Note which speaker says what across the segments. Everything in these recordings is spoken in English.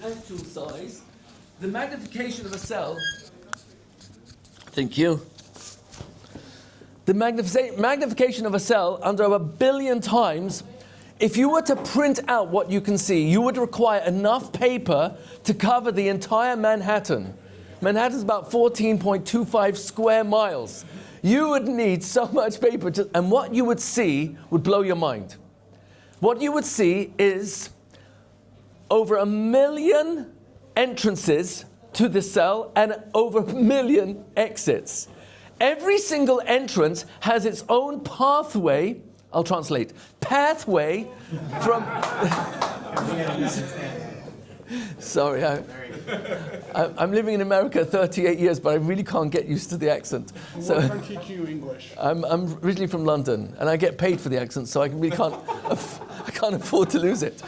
Speaker 1: actual size, the magnification of a cell. Thank you. The magnification of a cell under 1 billion times. If you were to print out what you can see, you would require enough paper to cover the entire Manhattan. Manhattan's about 14.25 square miles. You would need so much paper, and what you would see would blow your mind. What you would see is over 1 million entrances to the cell and over 1 million exits. Every single entrance has its own pathway. I'll translate. Pathway from... Sorry, I'm living in America 38 years, but I really can't get used to the accent.
Speaker 2: So I can teach you English.
Speaker 1: I'm originally from London, and I get paid for the accent, so I really can't afford to lose it.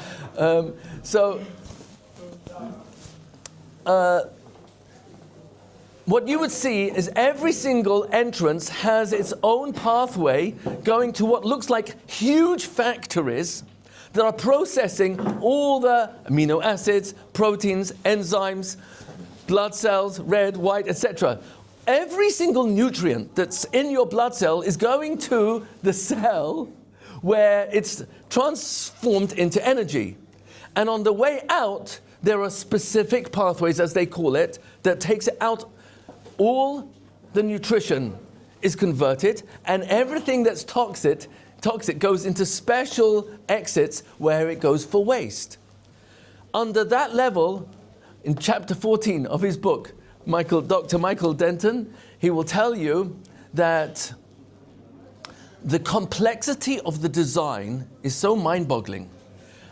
Speaker 1: What you would see is every single entrance has its own pathway going to what looks like huge factories that are processing all the amino acids, proteins, enzymes, blood cells, red, white, etc. Every single nutrient that's in your blood cell is going to the cell where it's transformed into energy. And on the way out, there are specific pathways, as they call it, that takes it out. All the nutrition is converted, and everything that's toxic goes into special exits where it goes for waste. Under that level, in chapter 14 of his book, Dr. Michael Denton, he will tell you that the complexity of the design is so mind-boggling.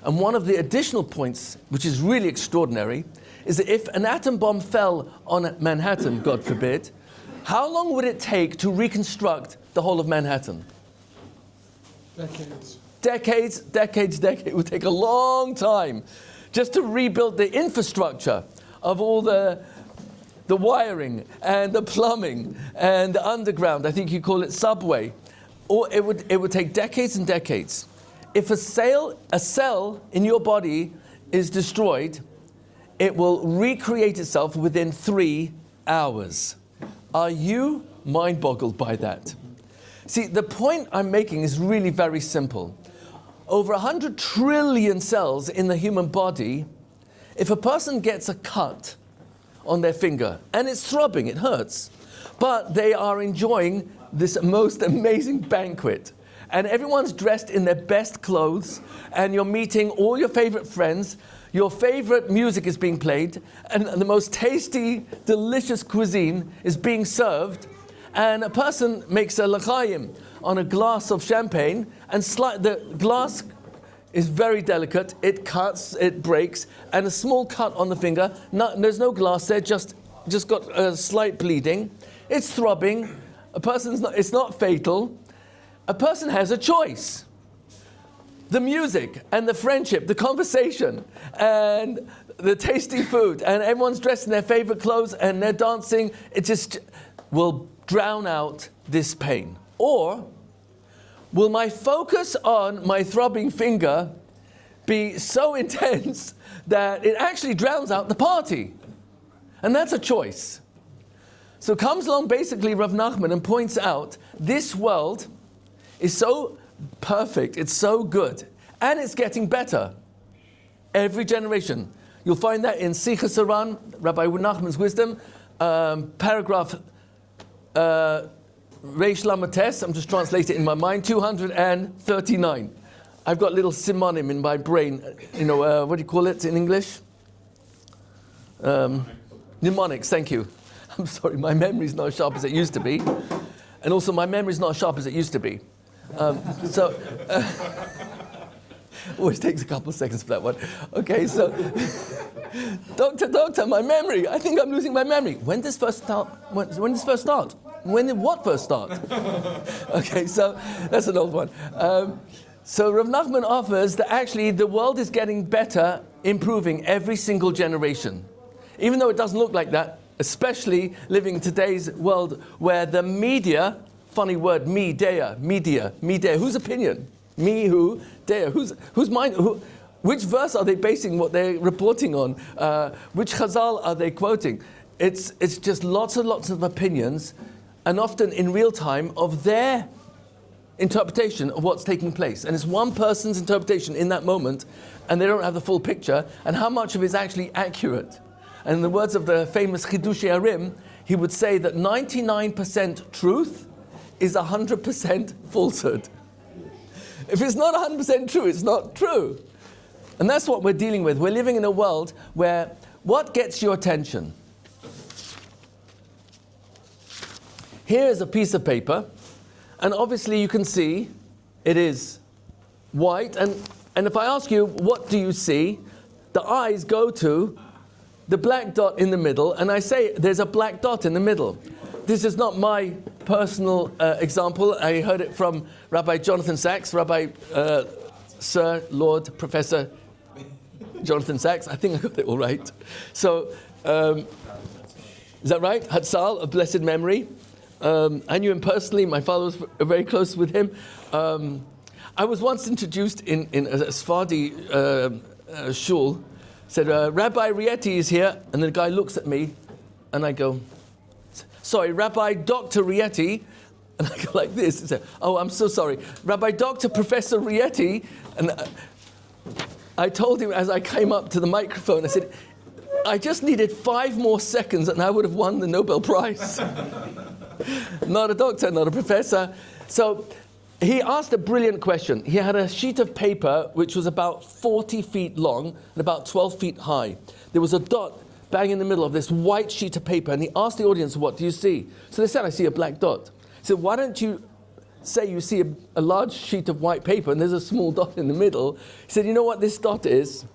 Speaker 1: And one of the additional points, which is really extraordinary, is that if an atom bomb fell on Manhattan, God forbid, how long would it take to reconstruct the whole of Manhattan? Decades. It would take a long time just to rebuild the infrastructure of all the wiring and the plumbing and the underground. I think you call it subway. Or it would take decades and decades. If a cell in your body is destroyed, it will recreate itself within 3 hours. Are you mind-boggled by that? See, the point I'm making is really very simple. Over 100 trillion cells in the human body, if a person gets a cut on their finger, and it's throbbing, it hurts, but they are enjoying this most amazing banquet, and everyone's dressed in their best clothes, and you're meeting all your favorite friends, your favorite music is being played, and the most tasty, delicious cuisine is being served, and a person makes a l'chaim on a glass of champagne, and the glass is very delicate, it cuts, it breaks, and a small cut on the finger, there's no glass there, just got a slight bleeding, it's throbbing, it's not fatal, a person has a choice. The music and the friendship, the conversation, and the tasty food, and everyone's dressed in their favorite clothes and they're dancing, it just will drown out this pain. Or will my focus on my throbbing finger be so intense that it actually drowns out the party? And that's a choice. So comes along basically Rav Nachman and points out this world is so perfect, it's so good, and it's getting better every generation. You'll find that in Sichas Haran, Rabbi Nachman's wisdom, paragraph Reish Lamates, I'm just translating it in my mind, 239. I've got little simonim in my brain, what do you call it in English? Mnemonics, thank you. I'm sorry, my memory's not as sharp as it used to be. And also my memory's not as sharp as it used to be. Always takes a couple of seconds for that one. Okay, so, doctor, my memory. I think I'm losing my memory. When did first start? When did first start? When did what first start? Okay, so that's an old one. So Rav Nachman offers that actually the world is getting better, improving every single generation. Even though it doesn't look like that, especially living in today's world where the media, funny word, media. Whose opinion? Me, who? Dea. Whose mind? Which verse are they basing what they're reporting on? Which Chazal are they quoting? It's just lots and lots of opinions, and often in real time, of their interpretation of what's taking place. And it's one person's interpretation in that moment, and they don't have the full picture, and how much of it is actually accurate. And in the words of the famous Chidushei Harim, he would say that 99% truth is 100% falsehood. If it's not 100% true, it's not true. And that's what we're dealing with. We're living in a world where what gets your attention? Here is a piece of paper, and obviously you can see it is white. And if I ask you, what do you see? The eyes go to the black dot in the middle, and I say there's a black dot in the middle. This is not my personal example. I heard it from Rabbi Jonathan Sachs, Rabbi Sir Lord Professor Jonathan Sachs. I think I got it all right. So, is that right? Hatzal, of blessed memory. I knew him personally. My father was very close with him. I was once introduced in a Sephardi shul. Said, Rabbi Rietti is here. And the guy looks at me, and I go, sorry, Rabbi Dr. Rietti. And I go like this. He said, oh, I'm so sorry. Rabbi Dr. Professor Rietti. And I told him as I came up to the microphone, I said, I just needed 5 more seconds and I would have won the Nobel Prize. Not a doctor, not a professor. So he asked a brilliant question. He had a sheet of paper which was about 40 feet long and about 12 feet high. There was a dot bang in the middle of this white sheet of paper, and he asked the audience, what do you see? So they said, I see a black dot. He said, why don't you say you see a large sheet of white paper and there's a small dot in the middle? He said, you know what this dot is?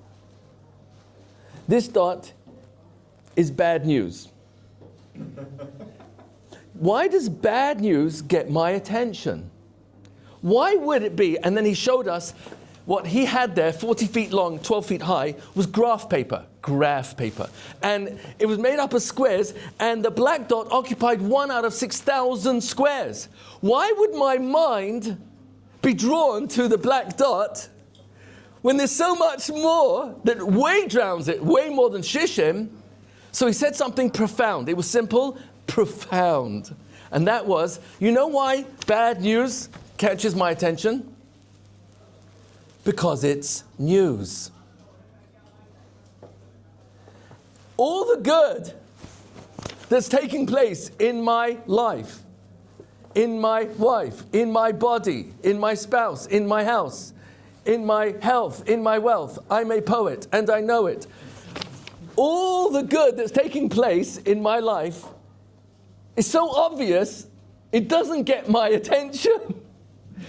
Speaker 1: This dot is bad news. Why does bad news get my attention? Why would it be? And then he showed us what he had there, 40 feet long, 12 feet high, was graph paper. And it was made up of squares, and the black dot occupied 1 out of 6,000 squares. Why would my mind be drawn to the black dot when there's so much more that way drowns it, way more than Shishim? So he said something profound. It was simple, profound. And that was, you know why bad news catches my attention? Because it's news. All the good that's taking place in my life, in my wife, in my body, in my spouse, in my house, in my health, in my wealth. I'm a poet and I know it. All the good that's taking place in my life is so obvious, it doesn't get my attention.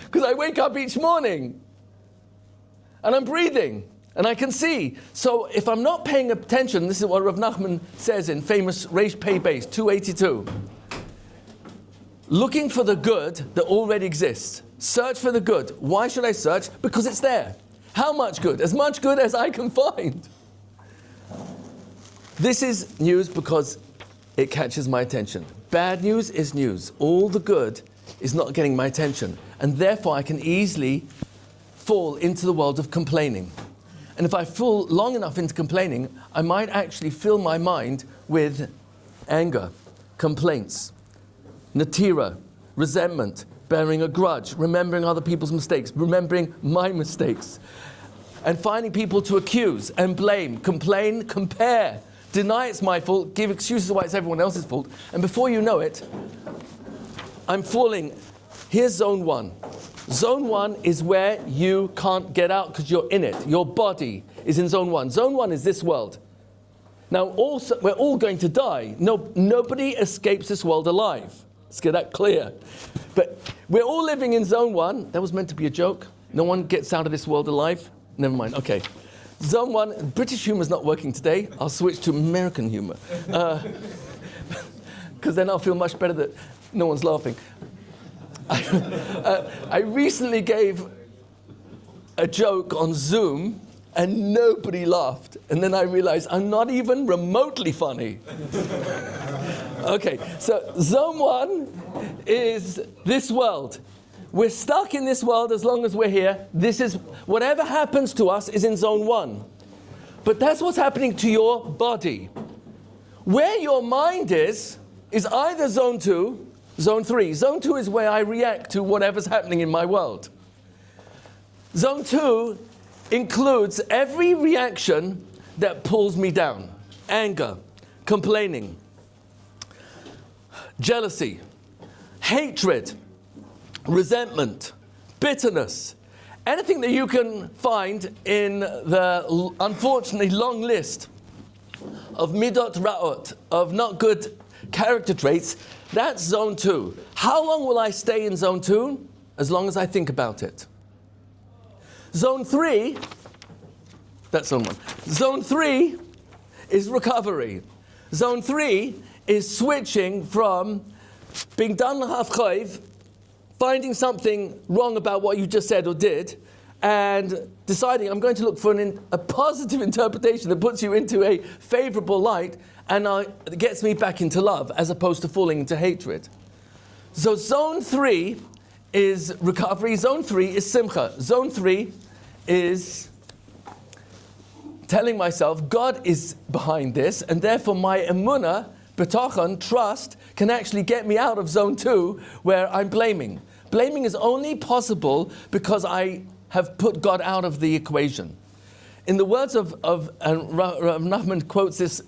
Speaker 1: Because I wake up each morning and I'm breathing and I can see. So if I'm not paying attention, this is what Rav Nachman says in famous Reish Pei Beis 282. Looking for the good that already exists. Search for the good. Why should I search? Because it's there. How much good? As much good as I can find. This is news because it catches my attention. Bad news is news. All the good is not getting my attention. And therefore I can easily fall into the world of complaining. And if I fall long enough into complaining, I might actually fill my mind with anger, complaints, natira, resentment, bearing a grudge, remembering other people's mistakes, remembering my mistakes, and finding people to accuse and blame, complain, compare, deny it's my fault, give excuses why it's everyone else's fault, and before you know it, I'm falling. Here's zone 1. Zone 1 is where you can't get out because you're in it. Your body is in zone 1. Zone 1 is this world. Now, also, we're all going to die. Nobody escapes this world alive. Let's get that clear. But we're all living in zone 1. That was meant to be a joke. No one gets out of this world alive. Never mind. Okay. Zone 1, British humor is not working today. I'll switch to American humor. Because then I'll feel much better that no one's laughing. I recently gave a joke on Zoom and nobody laughed. And then I realized I'm not even remotely funny. Okay, so zone 1 is this world. We're stuck in this world as long as we're here. This is, whatever happens to us is in zone 1. But that's what's happening to your body. Where your mind is either zone 2, zone 3. Zone 2 is where I react to whatever's happening in my world. Zone 2 includes every reaction that pulls me down. Anger, complaining, jealousy, hatred, resentment, bitterness, anything that you can find in the unfortunately long list of midot ra'ot, of not good character traits, that's zone 2. How long will I stay in zone 2? As long as I think about it. Zone 3, that's zone 1. Zone 3 is recovery. Zone 3 is switching from being done half chayv, finding something wrong about what you just said or did, and deciding I'm going to look for a positive interpretation that puts you into a favorable light and gets me back into love, as opposed to falling into hatred. So zone 3 is recovery. Zone 3 is simcha. Zone 3 is telling myself God is behind this, and therefore my emunah, betachon, trust, can actually get me out of zone 2 where I'm blaming. Blaming is only possible because I have put God out of the equation. In the words of Rav Nachman quotes this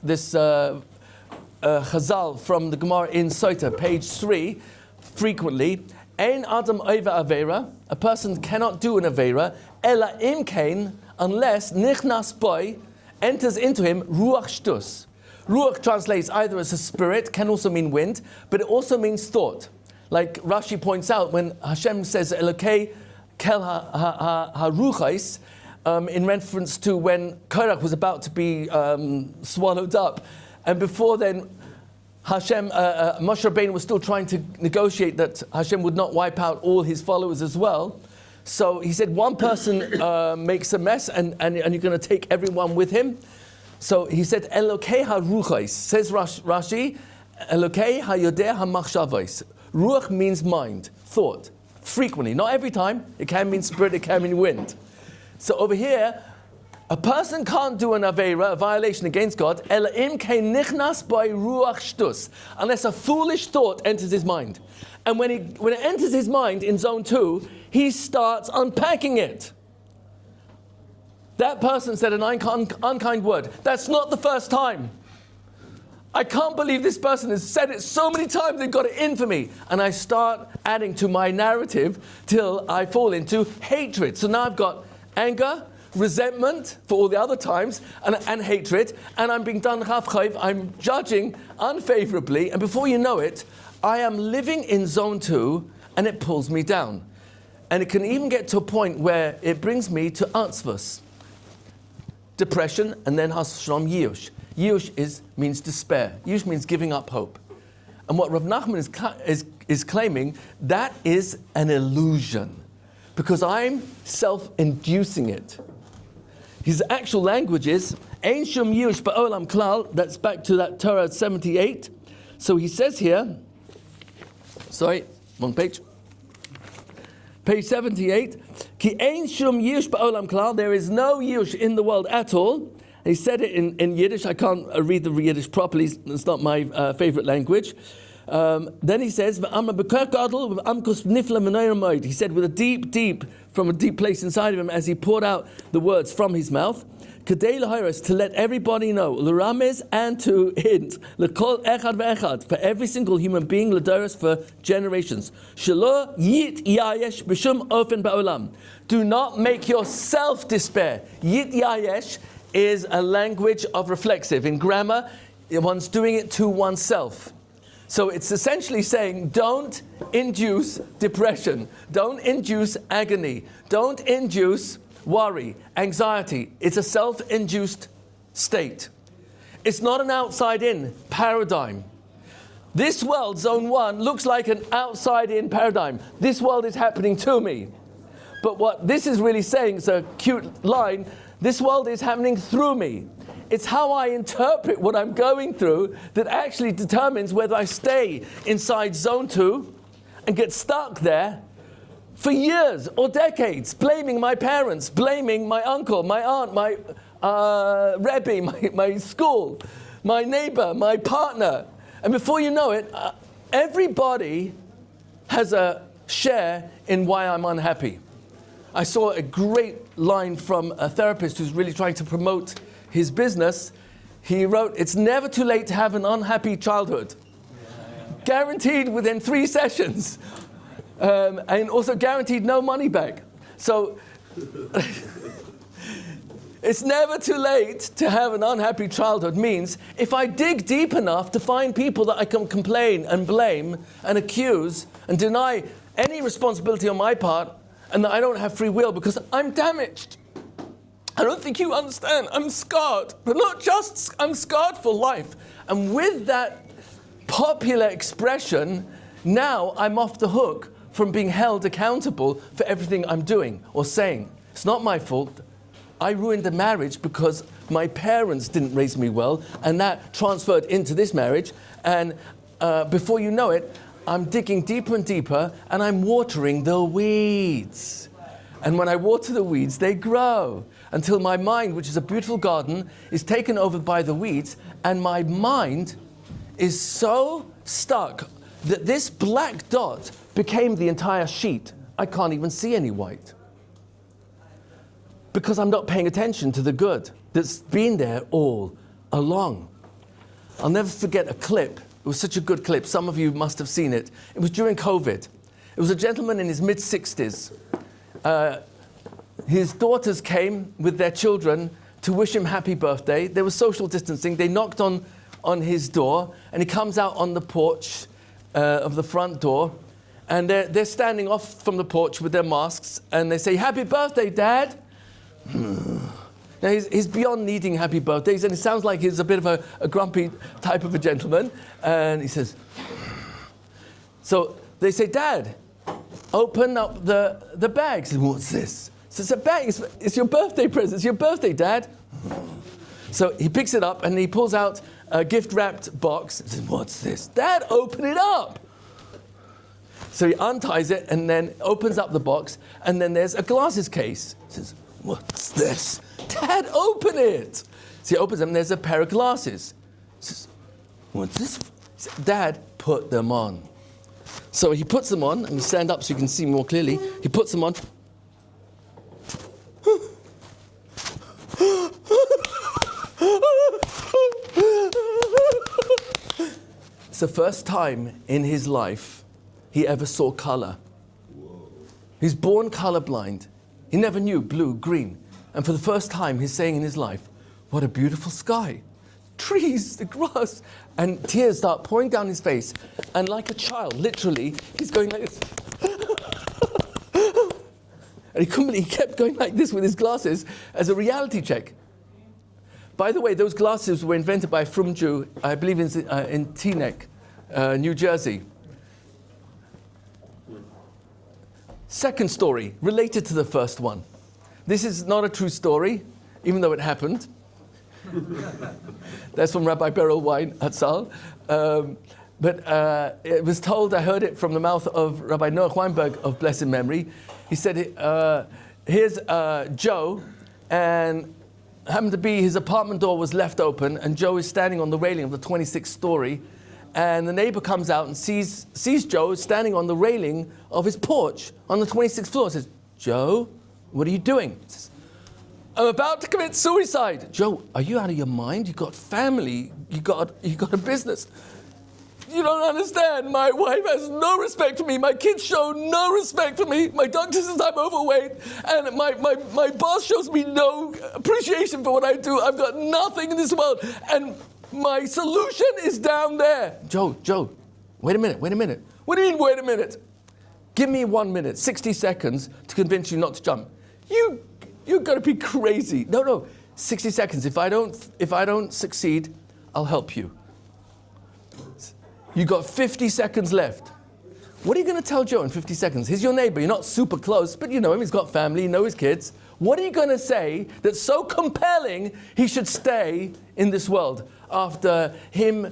Speaker 1: chazal from the Gemara in Sota, page 3, frequently, Ein Adam Oiva Avera, a person cannot do an Avera, Ela Imkain, unless Nichnas Boy enters into him Ruach Shtus. Ruach translates either as a spirit, can also mean wind, but it also means thought. Like Rashi points out, when Hashem says Elokei kel ha-ruchais, in reference to when Korach was about to be swallowed up, and before then, Hashem, Moshe Rabbeinu was still trying to negotiate that Hashem would not wipe out all his followers as well. So he said, one person makes a mess, and you're going to take everyone with him. So he said, Elokei ha-ruchais, says Rashi, Elokei ha-yodeh ha-machshavais. Ruach means mind, thought, frequently. Not every time. It can mean spirit, it can mean wind. So over here, a person can't do an aveira, a violation against God, unless a foolish thought enters his mind. And when it enters his mind in zone 2, he starts unpacking it. That person said an unkind word. That's not the first time. I can't believe this person has said it so many times, they've got it in for me. And I start adding to my narrative till I fall into hatred. So now I've got anger, resentment for all the other times, and hatred, and I'm being done half chayv, I'm judging unfavorably, and before you know it, I am living in zone 2, and it pulls me down. And it can even get to a point where it brings me to atzvus, depression, and then has shalom Yiush. Yiush means despair. Yiush means giving up hope. And what Rav Nachman is claiming, that is an illusion, because I'm self-inducing it. His actual language is, Ein shum Yiush ba'olam klal, that's back to that Torah 78. So he says here, wrong page. Page 78, Ki ein shum Yiush ba'olam klal, there is no Yiush in the world at all. He said it in Yiddish. I can't read the Yiddish properly. It's not my favorite language. Then he says, he said with from a deep place inside of him, as he poured out the words from his mouth, to let everybody know, l'ramez, and to hint, l'kol echad ve'echad, for every single human being, l'doros, for generations. Shelo yit yayesh b'shum ofen ba'olam. Do not make yourself despair. Yit yayesh is a language of reflexive. In grammar, one's doing it to oneself. So it's essentially saying, don't induce depression, don't induce agony, don't induce worry, anxiety. It's a self-induced state. It's not an outside-in paradigm. This world, zone 1, looks like an outside-in paradigm. This world is happening to me. But what this is really saying, it's a cute line, this world is happening through me. It's how I interpret what I'm going through that actually determines whether I stay inside zone 2 and get stuck there, for years or decades, blaming my parents, blaming my uncle, my aunt, my Rebbe, my school, my neighbor, my partner. And before you know it, everybody has a share in why I'm unhappy. I saw a great line from a therapist who's really trying to promote his business. He wrote, "It's never too late to have an unhappy childhood. Guaranteed within 3 sessions. And also guaranteed no money back." So it's never too late to have an unhappy childhood means if I dig deep enough to find people that I can complain and blame and accuse and deny any responsibility on my part, and that I don't have free will because I'm damaged. I don't think you understand. I'm scarred. But not just, I'm scarred for life. And with that popular expression, now I'm off the hook from being held accountable for everything I'm doing or saying. It's not my fault. I ruined the marriage because my parents didn't raise me well, and that transferred into this marriage. And before you know it, I'm digging deeper and deeper, and I'm watering the weeds. And when I water the weeds, they grow until my mind, which is a beautiful garden, is taken over by the weeds, and my mind is so stuck that this black dot became the entire sheet. I can't even see any white. Because I'm not paying attention to the good that's been there all along. I'll never forget a clip. It was such a good clip. Some of you must have seen it. It was during COVID. It was a gentleman in his mid-60s. His daughters came with their children to wish him happy birthday. There was social distancing. They knocked on his door, and he comes out on the porch of the front door, and they're standing off from the porch with their masks, and they say, "Happy birthday, Dad." Now he's beyond needing happy birthdays, and it sounds like he's a bit of a grumpy type of a gentleman. And he says, so they say, "Dad, open up the bag." He says, "What's this?" So it's a bag. It's your birthday present. It's your birthday, Dad. So he picks it up and he pulls out a gift-wrapped box. He says, "What's this?" "Dad, open it up." So he unties it and then opens up the box, and then there's a glasses case. He says, "What's this?" "Dad, open it." So he opens them, and there's a pair of glasses. He says, "What's this?" He says, "Dad, put them on." So he puts them on, and you stand up so you can see more clearly. He puts them on. It's the first time in his life he ever saw color. He's born colorblind. He never knew blue, green. And for the first time, he's saying in his life, "What a beautiful sky. Trees, the grass." And tears start pouring down his face. And like a child, literally, he's going like this. And he kept going like this with his glasses as a reality check. By the way, those glasses were invented by a Frum Jew, I believe in Teaneck, New Jersey. Second story, related to the first one. This is not a true story, even though it happened. That's from Rabbi Beryl Hatzal. But it was told, I heard it from the mouth of Rabbi Noah Weinberg of blessed memory. He said, here's Joe, and happened to be his apartment door was left open, and Joe is standing on the railing of the 26th story, and the neighbor comes out and sees Joe standing on the railing of his porch on the 26th floor. Says, "Joe, what are you doing?" He says, "I'm about to commit suicide." "Joe, are you out of your mind? You got family, you got a business." "You don't understand. My wife has no respect for me. My kids show no respect for me. My doctor says I'm overweight. And my boss shows me no appreciation for what I do. I've got nothing in this world. And my solution is down there." Joe, wait a minute. "What do you mean, wait a minute?" "Give me 1 minute, 60 seconds to convince you not to jump." You're going to be crazy. No, 60 seconds. If I don't succeed, I'll help you. You got 50 seconds left. What are you going to tell Joe in 50 seconds? He's your neighbor. You're not super close, but you know him. He's got family. You know his kids. What are you going to say that's so compelling he should stay in this world after him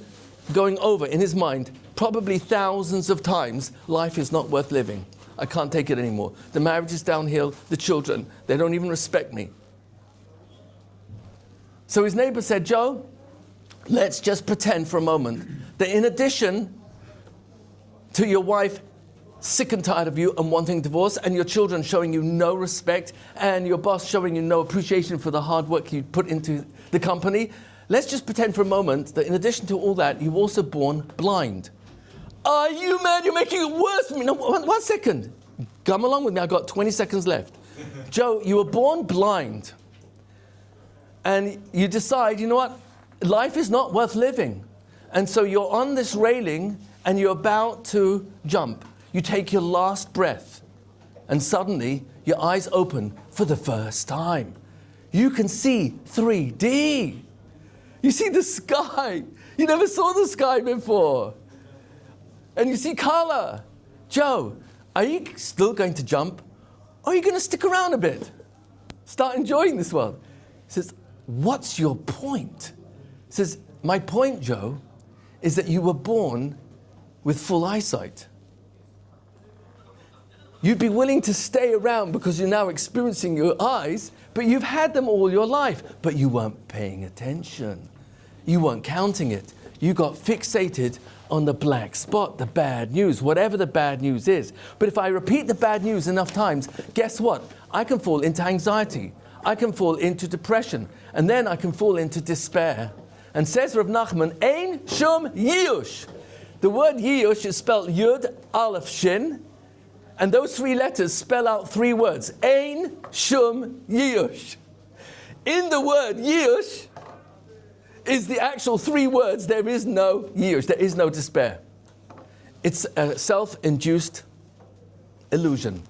Speaker 1: going over in his mind probably thousands of times, life is not worth living? I can't take it anymore. The marriage is downhill. The children, they don't even respect me. So his neighbor said, Joe, let's just pretend for a moment that in addition to your wife sick and tired of you and wanting divorce, and your children showing you no respect, and your boss showing you no appreciation for the hard work you put into the company, let's just pretend for a moment that in addition to all that, you're also born blind. Are you mad? You're making it worse for me. No, one second. Come along with me. I've got 20 seconds left. Joe, you were born blind. And you decide, you know what? Life is not worth living. And so you're on this railing and you're about to jump. You take your last breath. And suddenly your eyes open for the first time. You can see 3D. You see the sky. You never saw the sky before. And you see color. Joe, are you still going to jump? Or are you going to stick around a bit? Start enjoying this world. He says, what's your point? He says, my point, Joe, is that you were born with full eyesight. You'd be willing to stay around because you're now experiencing your eyes, but you've had them all your life. But you weren't paying attention. You weren't counting it. You got fixated on the black spot, the bad news, whatever the bad news is. But if I repeat the bad news enough times, guess what? I can fall into anxiety. I can fall into depression. And then I can fall into despair. And says Rav Nachman, Ein Shum Yiush. The word Yiush is spelled Yud, Aleph, Shin. And those three letters spell out three words. Ein Shum Yiush. In the word Yiush is the actual three words. There is no Yiush. There is no despair. It's a self-induced illusion.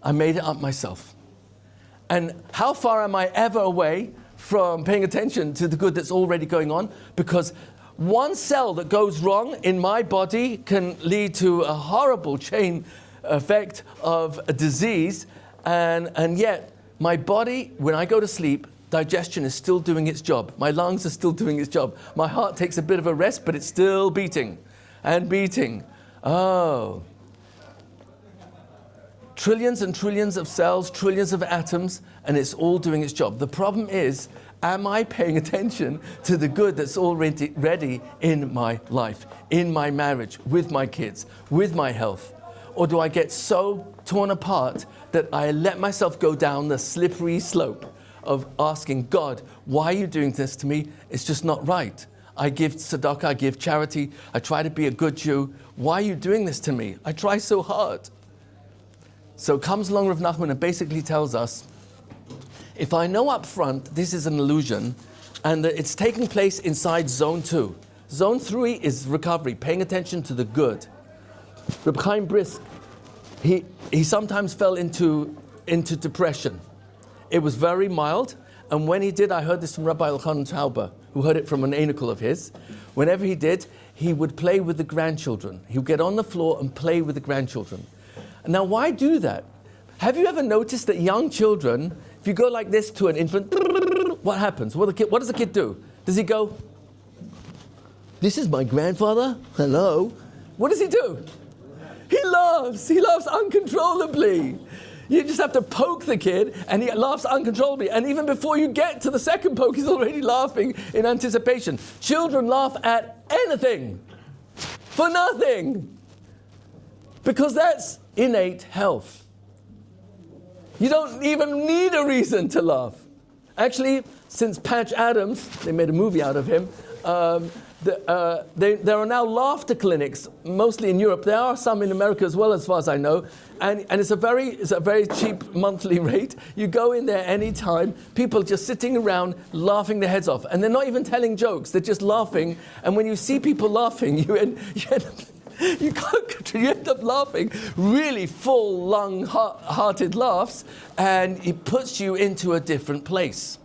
Speaker 1: I made it up myself. And how far am I ever away from paying attention to the good that's already going on? Because one cell that goes wrong in my body can lead to a horrible chain effect of a disease. And yet, my body, when I go to sleep, digestion is still doing its job. My lungs are still doing its job. My heart takes a bit of a rest, but it's still beating and beating. Oh. Trillions and trillions of cells, trillions of atoms, and it's all doing its job. The problem is, am I paying attention to the good that's already ready in my life, in my marriage, with my kids, with my health? Or do I get so torn apart that I let myself go down the slippery slope of asking God, why are you doing this to me? It's just not right. I give tzedakah, I give charity, I try to be a good Jew. Why are you doing this to me? I try so hard. So comes along Rav Nachman and basically tells us, if I know up front this is an illusion and that it's taking place inside zone 2. Zone 3 is recovery, paying attention to the good. Reb Chaim Brisk, he sometimes fell into depression. It was very mild, and when he did, I heard this from Rabbi Elchanan Tauber, who heard it from an anikel of his. Whenever he did, he would play with the grandchildren. He would get on the floor and play with the grandchildren. Now, why do that? Have you ever noticed that young children, if you go like this to an infant, what happens? What does the kid do? Does he go, this is my grandfather? Hello? What does he do? He laughs. He laughs uncontrollably. You just have to poke the kid, and he laughs uncontrollably. And even before you get to the second poke, he's already laughing in anticipation. Children laugh at anything for nothing, because that's innate health. You don't even need a reason to laugh. Actually, since Patch Adams, they made a movie out of him, there are now laughter clinics, mostly in Europe. There are some in America as well, as far as I know. And it's a very cheap monthly rate. You go in there anytime, people just sitting around laughing their heads off. And they're not even telling jokes, they're just laughing. And when you see people laughing, you end up laughing really full, lung-hearted laughs, and it puts you into a different place.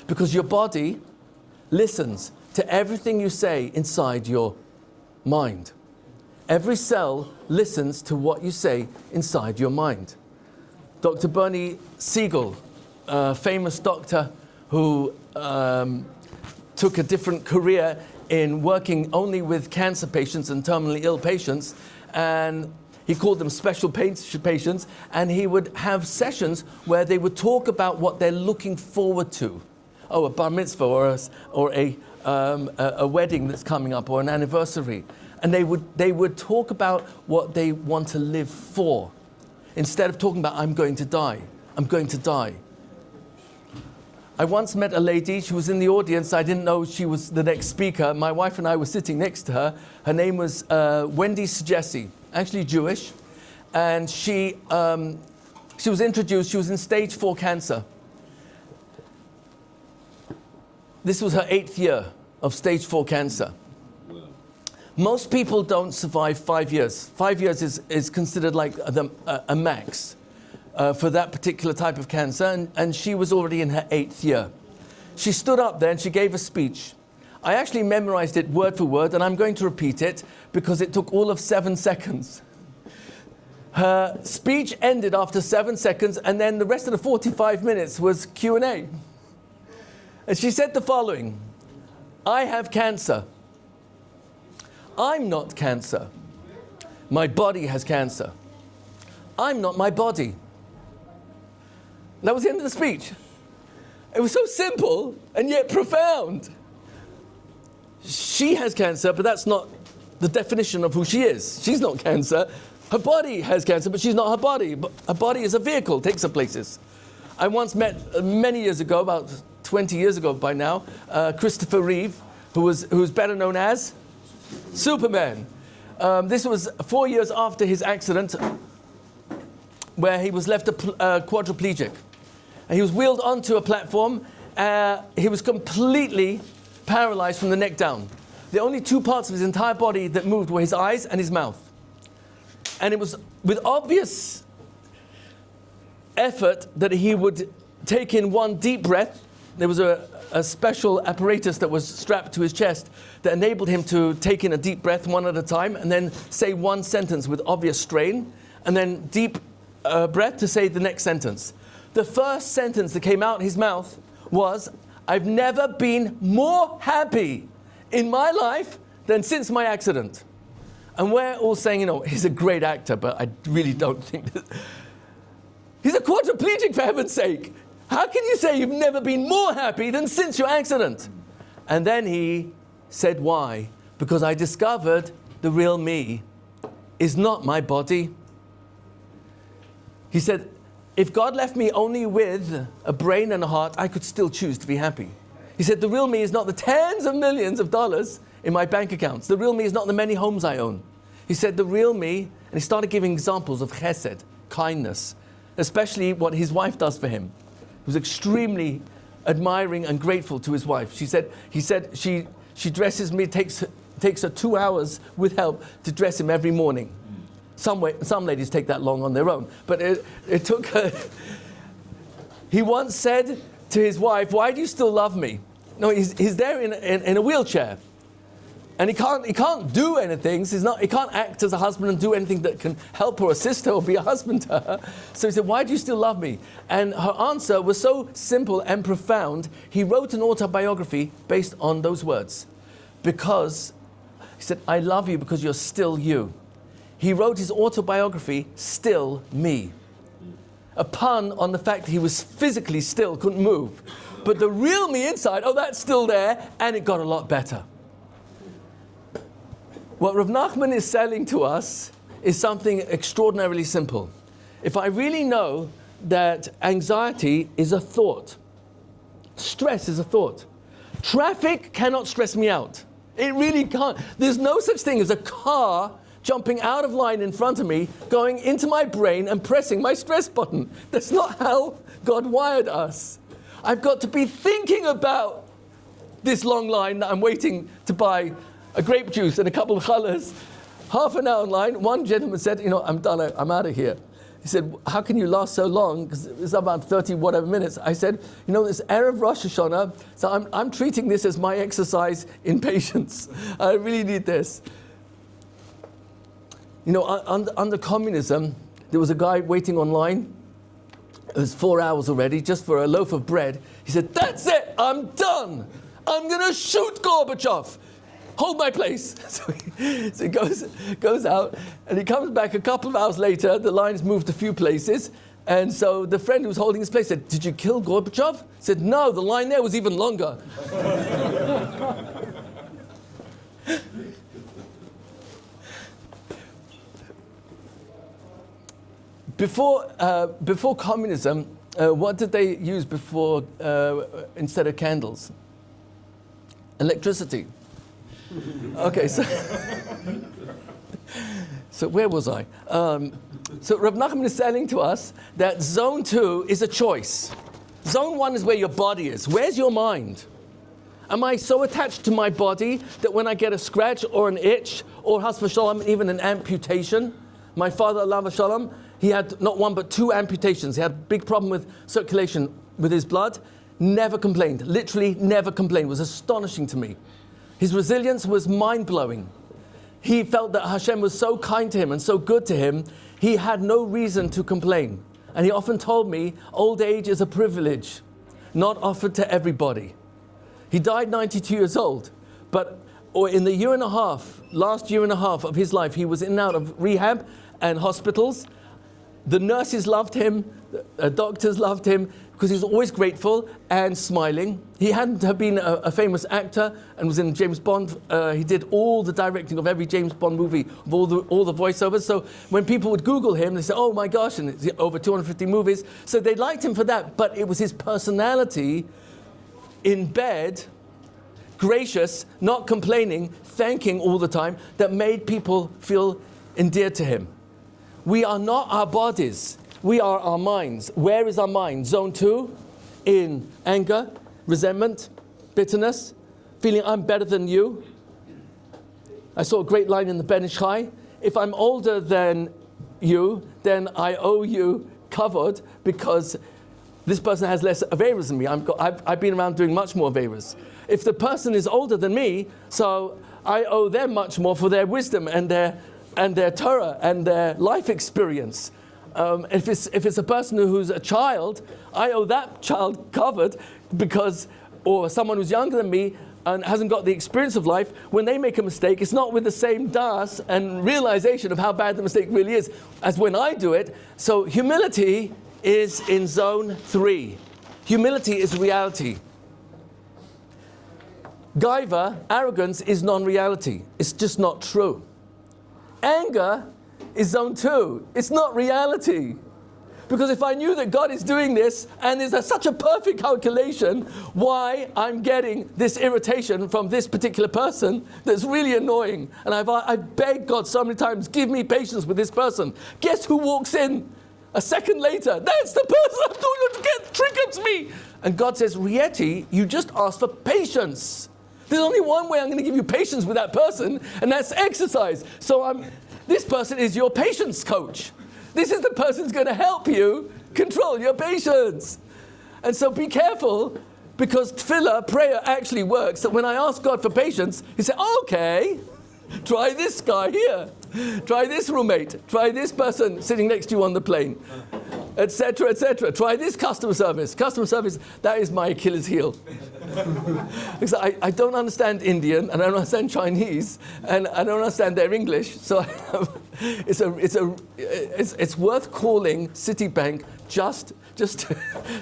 Speaker 1: Because your body listens to everything you say inside your mind. Every cell listens to what you say inside your mind. Dr. Bernie Siegel, a famous doctor who took a different career in working only with cancer patients and terminally ill patients, and He called them special patients, and he would have sessions where they would talk about what they're looking forward to. Oh, a bar mitzvah or a wedding that's coming up or an anniversary. And they would talk about what they want to live for, instead of talking about, I'm going to die, I'm going to die. I once met a lady, she was in the audience, I didn't know she was the next speaker. My wife and I were sitting next to her. Her name was Wendy Sejesi, actually Jewish. And she was introduced, she was in stage 4 cancer. This was her 8th year of stage 4 cancer. Most people don't survive 5 years. 5 years is considered like a max for that particular type of cancer, and she was already in her 8th year. She stood up there and she gave a speech. I actually memorized it word for word, and I'm going to repeat it because it took all of 7 seconds. Her speech ended after 7 seconds, and then the rest of the 45 minutes was Q&A. And she said the following: I have cancer. I'm not cancer. My body has cancer. I'm not my body. That was the end of the speech. It was so simple and yet profound. She has cancer, but that's not the definition of who she is. She's not cancer. Her body has cancer, but she's not her body. But her body is a vehicle, takes her places. I once met many years ago, about 20 years ago by now, Christopher Reeve, who was better known as Superman. This was 4 years after his accident, where he was left quadriplegic. And he was wheeled onto a platform. He was completely paralyzed from the neck down. The only 2 parts of his entire body that moved were his eyes and his mouth. And it was with obvious effort that he would take in one deep breath. There was a special apparatus that was strapped to his chest that enabled him to take in a deep breath one at a time and then say one sentence with obvious strain, and then deep breath to say the next sentence. The first sentence that came out of his mouth was, I've never been more happy in my life than since my accident. And we're all saying, you know, he's a great actor, but I really don't think that. He's a quadriplegic, for heaven's sake. How can you say you've never been more happy than since your accident? And then he said, why? Because I discovered the real me is not my body. He said, if God left me only with a brain and a heart, I could still choose to be happy. He said, the real me is not the tens of millions of dollars in my bank accounts. The real me is not the many homes I own. He said, the real me, and he started giving examples of chesed, kindness, especially what his wife does for him. He was extremely admiring and grateful to his wife. He said she dresses me, takes her 2 hours with help to dress him every morning. Some ladies take that long on their own, but it took her. He once said to his wife, why do you still love me? No, he's there in a wheelchair. And he can't do anything. He can't act as a husband and do anything that can help or assist her or be a husband to her. So he said, why do you still love me? And her answer was so simple and profound, he wrote an autobiography based on those words. Because, he said, I love you because you're still you. He wrote his autobiography, Still Me. A pun on the fact that he was physically still, couldn't move. But the real me inside, oh, that's still there, and it got a lot better. What Rav Nachman is selling to us is something extraordinarily simple. If I really know that anxiety is a thought, stress is a thought, traffic cannot stress me out. It really can't. There's no such thing as a car jumping out of line in front of me, going into my brain and pressing my stress button. That's not how God wired us. I've got to be thinking about this long line that I'm waiting to buy a grape juice and a couple of challahs. Half an hour in line. One gentleman said, you know, I'm done, I'm out of here. He said, how can you last so long? Because it's about 30 whatever minutes. I said, you know, this Erev Rosh Hashanah, so I'm treating this as my exercise in patience. I really need this. You know, under communism, there was a guy waiting online. It was 4 hours already, just for a loaf of bread. He said, that's it, I'm done. I'm going to shoot Gorbachev. hold my place. So he goes out, and he comes back a couple of hours later. The line's moved a few places. And so the friend who was holding his place said, did you kill Gorbachev? He said, no, the line there was even longer. Before communism, what did they use before instead of candles? Electricity. Okay, so where was I? So Rav Nachman is saying to us that zone 2 is a choice. Zone 1 is where your body is. Where's your mind? Am I so attached to my body that when I get a scratch or an itch, or has v'shalom, even an amputation? My father, alav v'shalom, he had not one but 2 amputations. He had a big problem with circulation with his blood. Never complained. Literally never complained. It was astonishing to me. His resilience was mind-blowing. He felt that Hashem was so kind to him and so good to him, he had no reason to complain. And he often told me, old age is a privilege, not offered to everybody. He died 92 years old, but in the last year and a half of his life, he was in and out of rehab and hospitals. The nurses loved him, the doctors loved him, because he was always grateful and smiling. He hadn't have been a famous actor and was in James Bond. He did all the directing of every James Bond movie, of all the voiceovers. So when people would Google him, they say, oh my gosh, and it's over 250 movies. So they liked him for that, but it was his personality in bed, gracious, not complaining, thanking all the time, that made people feel endeared to him. We are not our bodies. We are our minds. Where is our mind? Zone 2, in anger, resentment, bitterness, feeling I'm better than you. I saw a great line in the Ben Ish Chai. If I'm older than you, then I owe you kavod because this person has less averas than me. I've been around doing much more averas. If the person is older than me, so I owe them much more for their wisdom and their Torah and their life experience. If it's a person who's a child, I owe that child covered or someone who's younger than me and hasn't got the experience of life, when they make a mistake, it's not with the same das and realization of how bad the mistake really is as when I do it. So humility is in zone 3. Humility is reality. Gaiva, arrogance, is non-reality. It's just not true. Anger is zone 2. It's not reality. Because if I knew that God is doing this, and there's such a perfect calculation why I'm getting this irritation from this particular person that's really annoying, and I've begged God so many times, give me patience with this person. Guess who walks in a second later? That's the person I'm talking to, triggers me. And God says, Rietti, you just asked for patience. There's only one way I'm going to give you patience with that person, and that's exercise. So this person is your patience coach. This is the person who's going to help you control your patience. And so be careful, because tefillah, prayer, actually works. That when I ask God for patience, He said, okay, try this guy here. Try this roommate. Try this person sitting next to you on the plane, etc., etc. Try this customer service. Customer service, that is my Achilles heel. Because I don't understand Indian, and I don't understand Chinese, and I don't understand their English. So it's worth calling Citibank just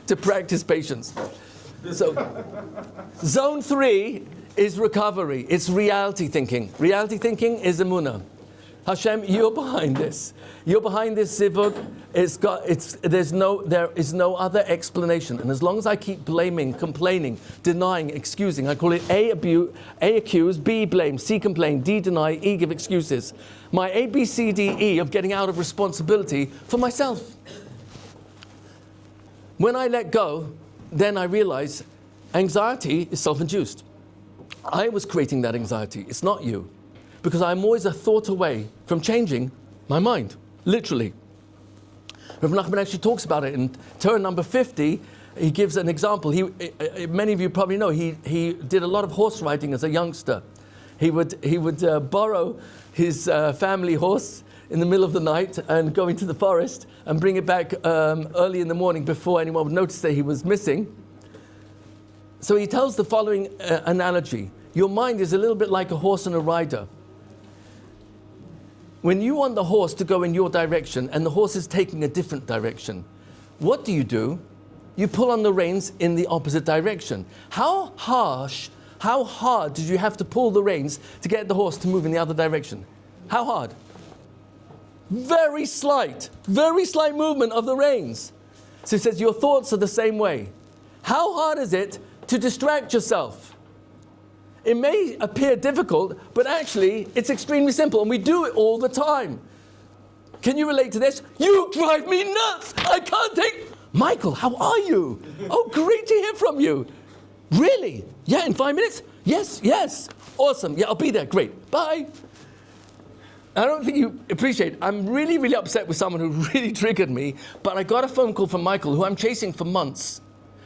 Speaker 1: to practice patience. So zone 3 is recovery. It's reality thinking. Reality thinking is emunah. Hashem, you're behind this. You're behind this zivug. There is no other explanation. And as long as I keep blaming, complaining, denying, excusing, I call it A accuse, B blame, C complain, D deny, E give excuses. My A, B, C, D, E of getting out of responsibility for myself. When I let go, then I realize anxiety is self-induced. I was creating that anxiety. It's not you. Because I'm always a thought away from changing my mind, literally. Rav Nachman actually talks about it in Torah number 50. He gives an example. Many of you probably know he did a lot of horse riding as a youngster. He would borrow his family horse in the middle of the night and go into the forest and bring it back early in the morning before anyone would notice that he was missing. So he tells the following analogy. Your mind is a little bit like a horse and a rider. When you want the horse to go in your direction and the horse is taking a different direction, what do? You pull on the reins in the opposite direction. How hard did you have to pull the reins to get the horse to move in the other direction? How hard? Very slight movement of the reins. So he says your thoughts are the same way. How hard is it to distract yourself? It may appear difficult, but actually it's extremely simple, and we do it all the time. Can you relate to this? You drive me nuts! I can't take... Michael, how are you? Oh, great to hear from you. Really? Yeah, in 5 minutes? Yes. Awesome. Yeah, I'll be there. Great. Bye. I don't think you appreciate, I'm really upset with someone who really triggered me, but I got a phone call from Michael, who I'm chasing for months.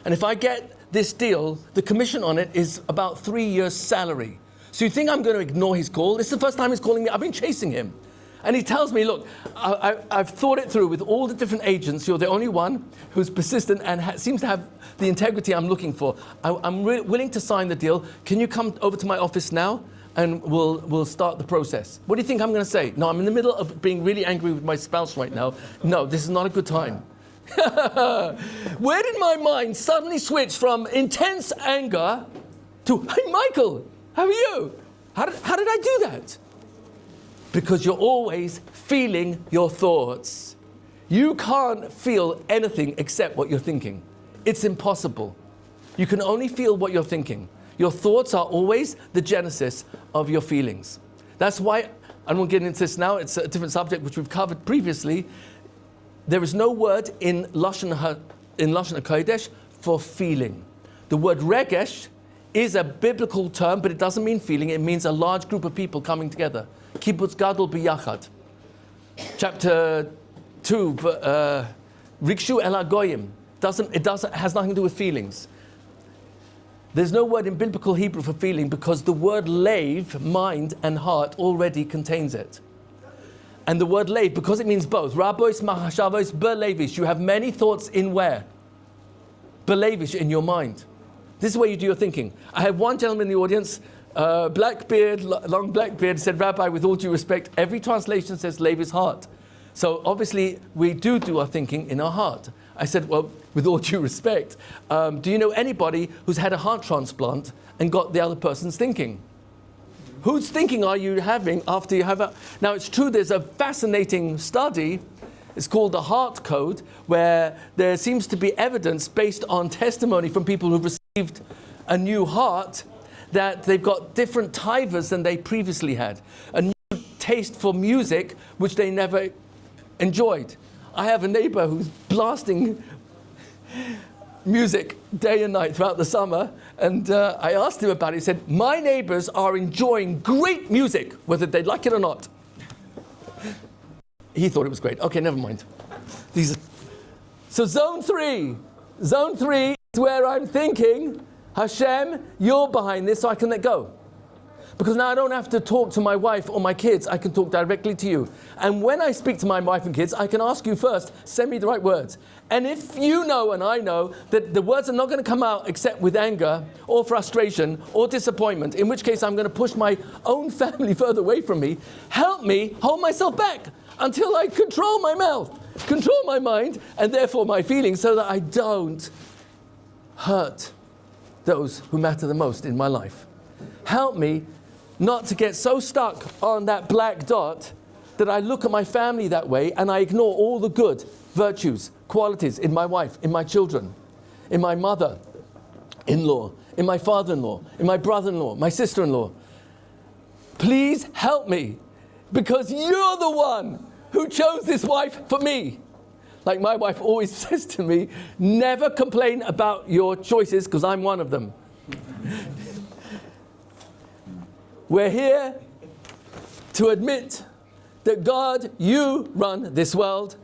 Speaker 1: And if I get this deal, the commission on it is about 3 years' salary. So you think I'm going to ignore his call? This is the first time he's calling me. I've been chasing him. And he tells me, look, I've thought it through with all the different agents. You're the only one who's persistent and seems to have the integrity I'm looking for. I'm willing to sign the deal. Can you come over to my office now? And we'll start the process. What do you think I'm going to say? No, I'm in the middle of being really angry with my spouse right now. No, this is not a good time. Where did my mind suddenly switch from intense anger to, hey, Michael, how are you? How did I do that? Because you're always feeling your thoughts. You can't feel anything except what you're thinking. It's impossible. You can only feel what you're thinking. Your thoughts are always the genesis of your feelings. That's why, I won't get into this now, it's a different subject which we've covered previously. There is no word in Lashon HaKodesh for feeling. The word regesh is a biblical term, but it doesn't mean feeling. It means a large group of people coming together. Kibbutz gadol biyachad. Chapter 2, Rikshu el hagoyim. Has nothing to do with feelings. There's no word in biblical Hebrew for feeling because the word lave, mind and heart, already contains it. And the word lave, because it means both, rabois mahashavos belevish, you have many thoughts in where? Belevish, in your mind. This is where you do your thinking. I have one gentleman in the audience, black beard, long black beard, said, Rabbi, with all due respect, every translation says lave is heart. So obviously we do our thinking in our heart. I said, well, with all due respect, do you know anybody who's had a heart transplant and got the other person's thinking? Whose thinking are you having after you have a... Now, it's true, there's a fascinating study. It's called the Heart Code, where there seems to be evidence based on testimony from people who've received a new heart that they've got different tivas than they previously had. A new taste for music, which they never enjoyed. I have a neighbor who's blasting music day and night throughout the summer, and I asked him about it. He said, my neighbors are enjoying great music, whether they like it or not. He thought it was great. Okay, never mind. So zone three is where I'm thinking, Hashem, you're behind this, so I can let go. Because now I don't have to talk to my wife or my kids, I can talk directly to you. And when I speak to my wife and kids, I can ask you first, send me the right words. And if you know and I know that the words are not going to come out except with anger or frustration or disappointment, in which case I'm going to push my own family further away from me, help me hold myself back until I control my mouth, control my mind, and therefore my feelings, so that I don't hurt those who matter the most in my life. Help me not to get so stuck on that black dot that I look at my family that way and I ignore all the good virtues, qualities in my wife, in my children, in my mother-in-law, in my father-in-law, in my brother-in-law, my sister-in-law. Please help me, because you're the one who chose this wife for me. Like my wife always says to me, never complain about your choices, because I'm one of them. We're here to admit that God, you run this world.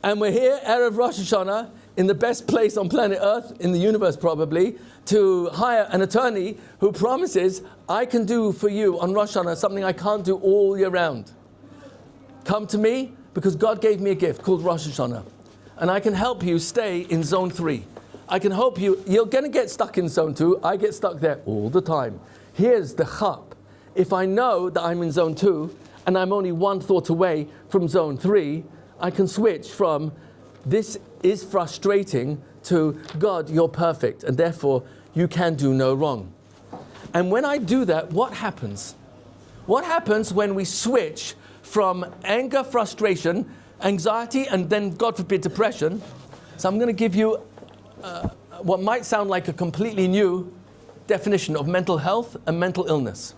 Speaker 1: And we're here, Erev Rosh Hashanah, in the best place on planet Earth, in the universe probably, to hire an attorney who promises, I can do for you on Rosh Hashanah something I can't do all year round. Come to me, because God gave me a gift called Rosh Hashanah. And I can help you stay in zone 3. I can help you. You're going to get stuck in zone 2. I get stuck there all the time. Here's the chap. If I know that I'm in zone 2 and I'm only one thought away from zone 3, I can switch from this is frustrating to God, you're perfect, and therefore you can do no wrong. And when I do that, what happens? What happens when we switch from anger, frustration, anxiety, and then, God forbid, depression? So I'm going to give you what might sound like a completely new definition of mental health and mental illness.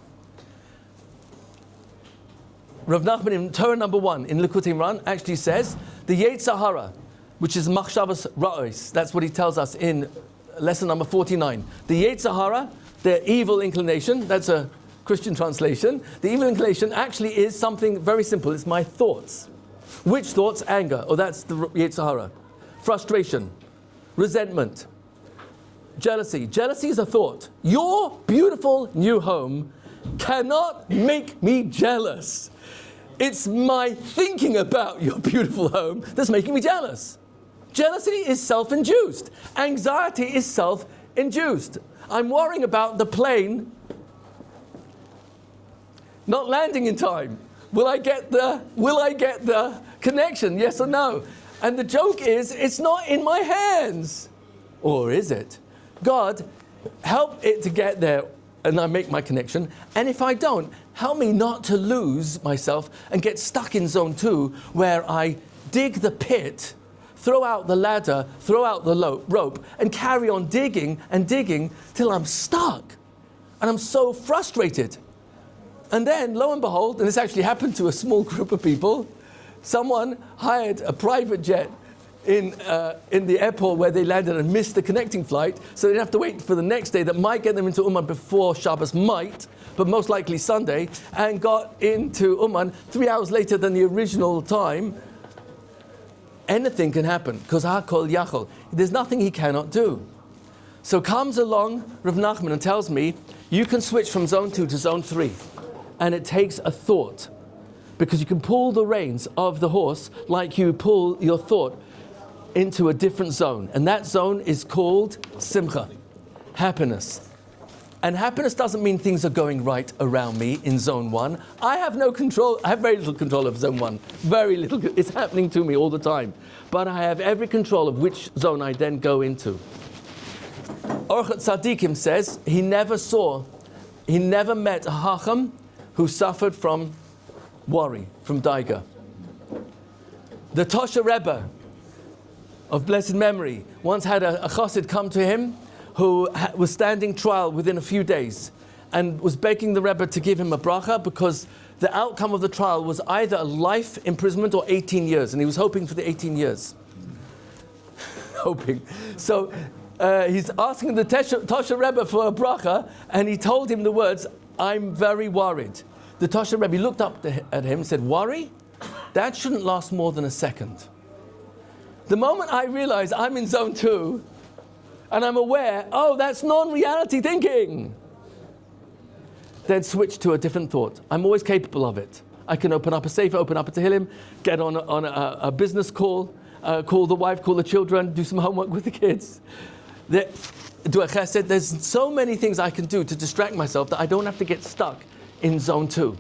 Speaker 1: Rav Nachman in Torah number 1 in Likutei Moharan actually says the Yetzer Hara, which is machshavas ra'os. That's what he tells us in lesson number 49. The Yetzer Hara, the evil inclination, that's a Christian translation. The evil inclination actually is something very simple. It's my thoughts. Which thoughts? Anger. Oh, that's the Yetzer Hara. Frustration, resentment, jealousy. Jealousy is a thought. Your beautiful new home cannot make me jealous. It's my thinking about your beautiful home that's making me jealous. Jealousy is self-induced. Anxiety is self-induced. I'm worrying about the plane not landing in time. Will I get the connection? Yes or no? And the joke is, it's not in my hands. Or is it? God, help it to get there and I make my connection. And if I don't, help me not to lose myself and get stuck in zone 2 where I dig the pit, throw out the ladder, throw out the rope, and carry on digging and digging till I'm stuck. And I'm so frustrated. And then, lo and behold, and this actually happened to a small group of people, someone hired a private jet in the airport where they landed and missed the connecting flight, so they'd have to wait for the next day that might get them into Uman before Shabbos, but most likely Sunday, and got into Uman 3 hours later than the original time. Anything can happen, because HaKol Yachol. There's nothing he cannot do. So comes along Rav Nachman and tells me, you can switch from zone 2 to zone 3. And it takes a thought, because you can pull the reins of the horse like you pull your thought into a different zone. And that zone is called simcha, happiness. And happiness doesn't mean things are going right around me in zone 1. I have no control. I have very little control of zone 1. Very little. It's happening to me all the time. But I have every control of which zone I then go into. Orchat Tzadikim says he never met a Hacham who suffered from worry, from Daiga. The Tosha Rebbe of blessed memory once had a chassid come to him who was standing trial within a few days and was begging the Rebbe to give him a bracha because the outcome of the trial was either a life imprisonment or 18 years, and he was hoping for the 18 years. Hoping. So he's asking the Tosha Rebbe for a bracha, and he told him the words, I'm very worried. The Tosha Rebbe looked up at him and said, worry? That shouldn't last more than a second. The moment I realize I'm in zone 2, and I'm aware, oh, that's non-reality thinking, then switch to a different thought. I'm always capable of it. I can open up a safe, open up a Tehillim, get on a business call, call the wife, call the children, do some homework with the kids. Do a chesed. There's so many things I can do to distract myself that I don't have to get stuck in zone 2.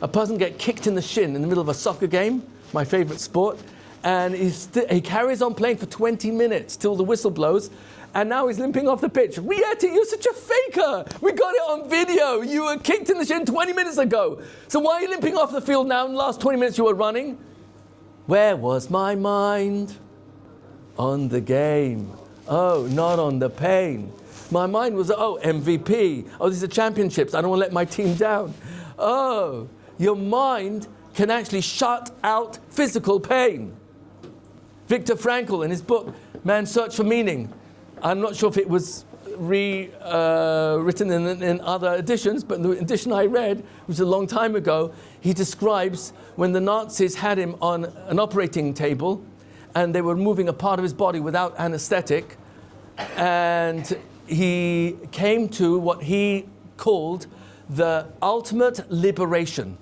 Speaker 1: A person get kicked in the shin in the middle of a soccer game, my favorite sport, and he carries on playing for 20 minutes till the whistle blows, and now he's limping off the pitch. Rietti, you're such a faker! We got it on video! You were kicked in the shin 20 minutes ago! So why are you limping off the field now? In the last 20 minutes you were running? Where was my mind? On the game. Oh, not on the pain. My mind was, oh, MVP. Oh, these are championships. I don't want to let my team down. Oh, your mind can actually shut out physical pain. Viktor Frankl, in his book, Man's Search for Meaning, I'm not sure if it was written in other editions, but the edition I read, which was a long time ago, he describes when the Nazis had him on an operating table and they were removing a part of his body without anesthetic, and he came to what he called the ultimate liberation.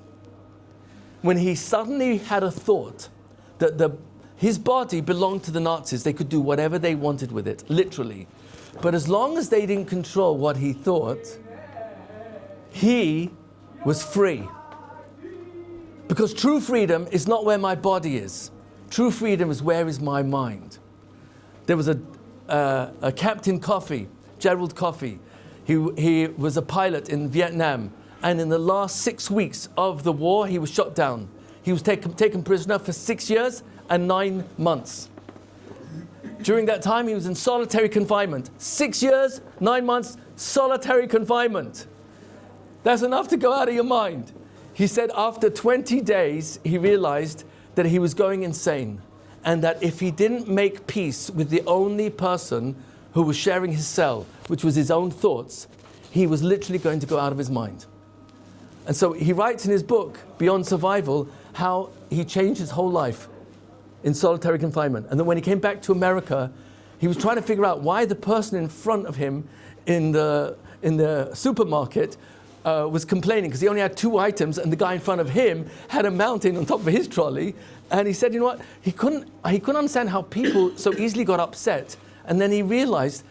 Speaker 1: When he suddenly had a thought that his body belonged to the Nazis, they could do whatever they wanted with it, literally. But as long as they didn't control what he thought, he was free. Because true freedom is not where my body is. True freedom is where is my mind. There was a Captain Coffey, Gerald Coffey. He was a pilot in Vietnam, and in the last 6 weeks of the war, he was shot down. He was taken prisoner for 6 years and 9 months. During that time, he was in solitary confinement. 6 years, 9 months, solitary confinement. That's enough to go out of your mind. He said after 20 days, he realized that he was going insane, and that if he didn't make peace with the only person who was sharing his cell, which was his own thoughts, he was literally going to go out of his mind. And so he writes in his book, Beyond Survival, how he changed his whole life in solitary confinement. And then when he came back to America, he was trying to figure out why the person in front of him in the supermarket was complaining, because he only had 2 items and the guy in front of him had a mountain on top of his trolley. And he said, you know what, he couldn't understand how people so easily got upset. And then he realized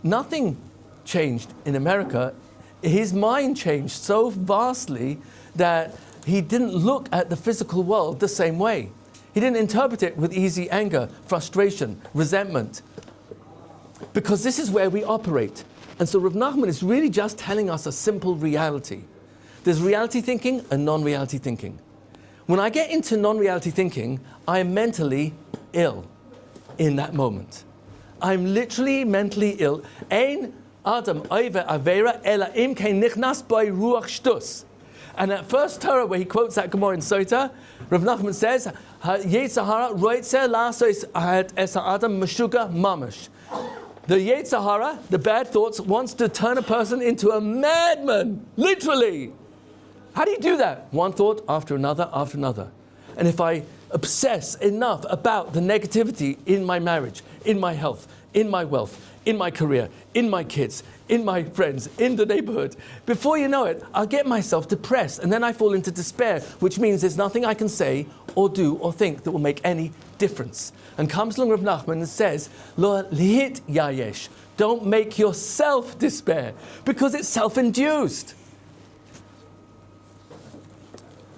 Speaker 1: nothing changed in America. His mind changed so vastly that he didn't look at the physical world the same way. He didn't interpret it with easy anger, frustration, resentment. Because this is where we operate. And so Rav Nachman is really just telling us a simple reality. There's reality thinking and non-reality thinking. When I get into non-reality thinking, I am mentally ill in that moment. I'm literally mentally ill. Ein Adam oiver avera ela im kein nichnas by ruach shtus. And at first Torah, where he quotes that Gemara in Sota, Rav Nachman says, "Yetzahara roitze lasos es Adam meshuga mamash." The Yetzahara, the bad thoughts, wants to turn a person into a madman, literally. How do you do that? One thought after another, after another. And if I obsess enough about the negativity in my marriage, in my health, in my wealth, in my career, in my kids, in my friends, in the neighborhood, before you know it, I'll get myself depressed, and then I fall into despair, which means there's nothing I can say or do or think that will make any difference. And comes along Rav Nachman and says, Lo lihit yayesh, don't make yourself despair, because it's self-induced.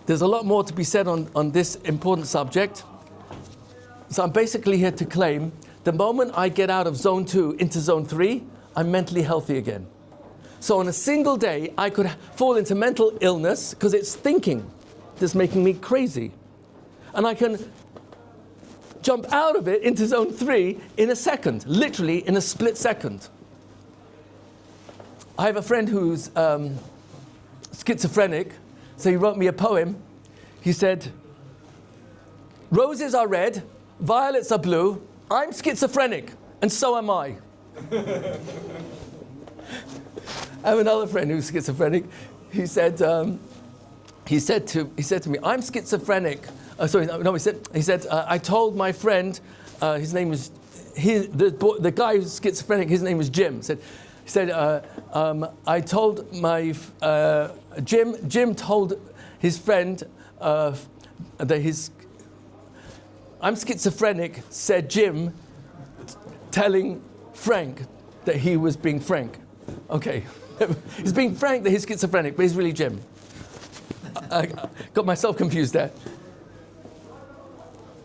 Speaker 1: There's a lot more to be said on this important subject. So I'm basically here to claim the moment I get out of zone 2 into zone 3, I'm mentally healthy again. So on a single day, I could fall into mental illness because it's thinking that's making me crazy. And I can jump out of it into zone 3 in a second, literally in a split second. I have a friend who's schizophrenic, so he wrote me a poem. He said, "Roses are red, violets are blue, I'm schizophrenic, and so am I." I have another friend who's schizophrenic. He said to me, "I'm schizophrenic." He said, "I told my friend, his name was the guy who's schizophrenic. His name was Jim." He said, "I told my Jim told his friend that I'm schizophrenic," said Jim, telling Frank that he was being Frank. Okay. He's being Frank that he's schizophrenic, but he's really Jim. I got myself confused there.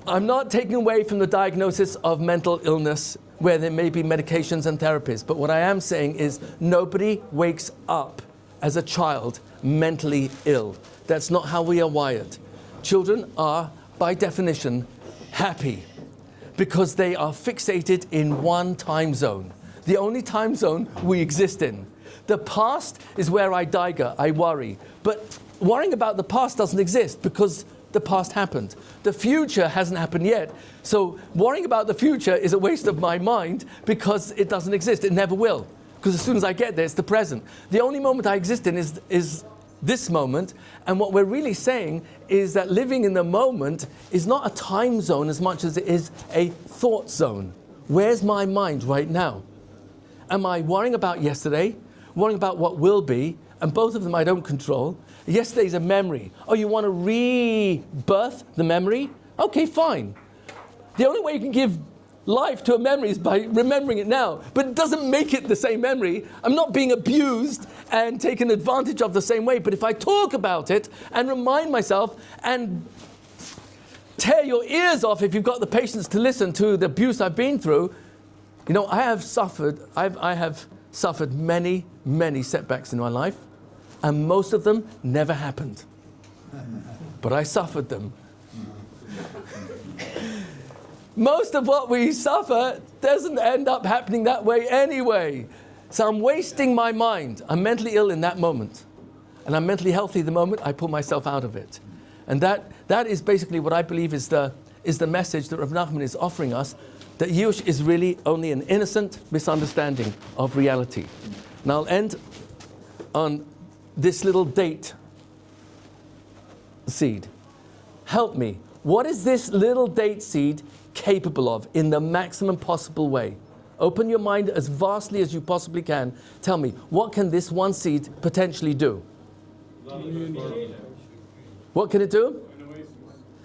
Speaker 1: I'm not taking away from the diagnosis of mental illness where there may be medications and therapies, but what I am saying is nobody wakes up as a child mentally ill. That's not how we are wired. Children are, by definition, happy because they are fixated in one time zone, the only time zone we exist in. The past is where I worry, but worrying about the past doesn't exist because the past happened. The future hasn't happened yet, so worrying about the future is a waste of my mind because it doesn't exist. It never will, because as soon as I get there, it's the present. The only moment I exist in is this moment, and what we're really saying is that living in the moment is not a time zone as much as it is a thought zone. Where's my mind right now? Am I worrying about yesterday, worrying about what will be, and both of them I don't control? Yesterday's a memory. Oh, you want to rebirth the memory? Okay, fine. The only way you can give life to a memory is by remembering it now. But it doesn't make it the same memory. I'm not being abused and taken advantage of the same way. But if I talk about it and remind myself and tear your ears off if you've got the patience to listen to the abuse I've been through, you know, I have suffered many, many setbacks in my life, and most of them never happened. But I suffered them. Most of what we suffer doesn't end up happening that way anyway. So I'm wasting my mind. I'm mentally ill in that moment. And I'm mentally healthy the moment I pull myself out of it. And that is basically what I believe is the message that Rav Nachman is offering us, that Yiush is really only an innocent misunderstanding of reality. And I'll end on this little date seed. Help me. What is this little date seed capable of in the maximum possible way? Open your mind as vastly as you possibly can. Tell me, what can this one seed potentially do? What can it do?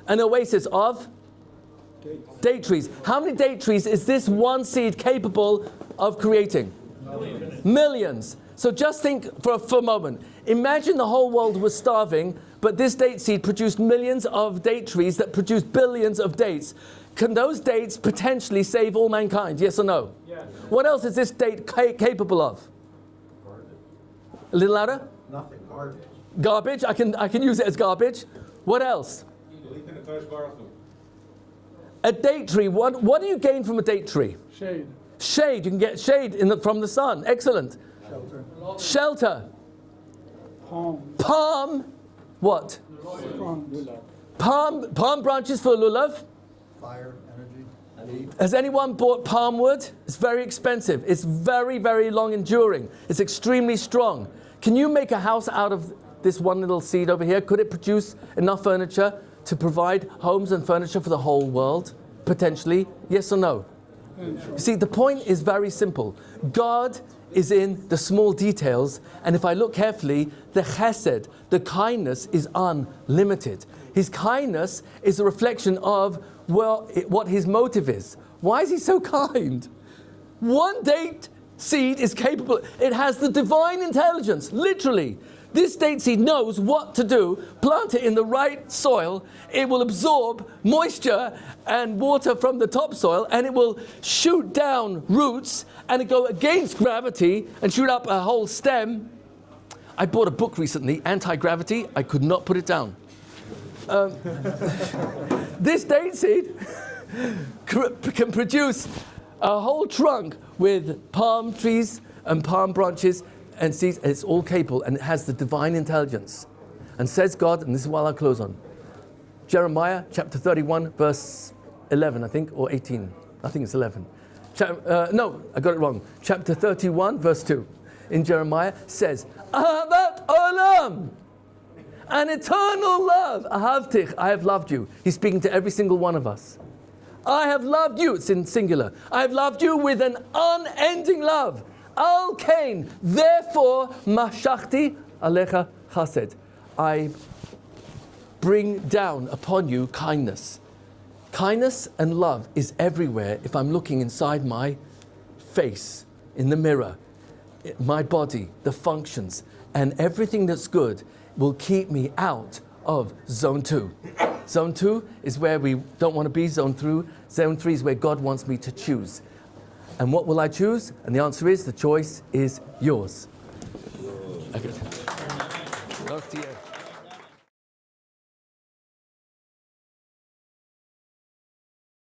Speaker 1: An oasis of? Date trees. How many date trees is this one seed capable of creating? Millions. So just think for a moment. Imagine the whole world was starving, but this date seed produced millions of date trees that produce billions of dates. Can those dates potentially save all mankind? Yes or no?
Speaker 3: Yes.
Speaker 1: What else is this date capable of?
Speaker 3: Garbage.
Speaker 1: A little louder?
Speaker 3: Nothing. Garbage.
Speaker 1: Garbage. I can use it as garbage. What else? A date tree. What do you gain from a date tree?
Speaker 2: Shade.
Speaker 1: Shade. You can get shade from the sun. Excellent.
Speaker 2: Shelter.
Speaker 1: Shelter.
Speaker 2: Palm.
Speaker 1: Palm. What? Palm branches for lulav.
Speaker 3: Fire, energy.
Speaker 1: Has anyone bought palm wood? It's very expensive. It's very, very long enduring. It's extremely strong. Can you make a house out of this one little seed over here? Could it produce enough furniture to provide homes and furniture for the whole world? Potentially. Yes or no? You see, the point is very simple. God is in the small details, and if I look carefully, the chesed, the kindness, is unlimited. His kindness is a reflection of what his motive is. Why is he so kind? One date seed is capable, it has the divine intelligence, literally. This date seed knows what to do. Plant it in the right soil. It will absorb moisture and water from the topsoil, and it will shoot down roots and it go against gravity and shoot up a whole stem. I bought a book recently, Anti-Gravity. I could not put it down. This date seed can produce a whole trunk with palm trees and palm branches and seeds, and it's all capable, and it has the divine intelligence. And says God, and this is what I'll close on, Jeremiah chapter 31, verse 11, I think, or 18. I think it's 11. No, I got it wrong. Chapter 31, verse 2, in Jeremiah, says, Ahavat olam, an eternal love, ahavtich, I have loved you. He's speaking to every single one of us. I have loved you, it's in singular. I have loved you with an unending love. Al Kain, therefore, mashachti alecha chesed. I bring down upon you kindness. Kindness and love is everywhere if I'm looking inside my face, in the mirror, my body, the functions, and everything that's good will keep me out of zone 2. Zone 2 is where we don't want to be. Zone 3 is where God wants me to choose. And what will I choose? And the answer is, the choice is yours. Okay.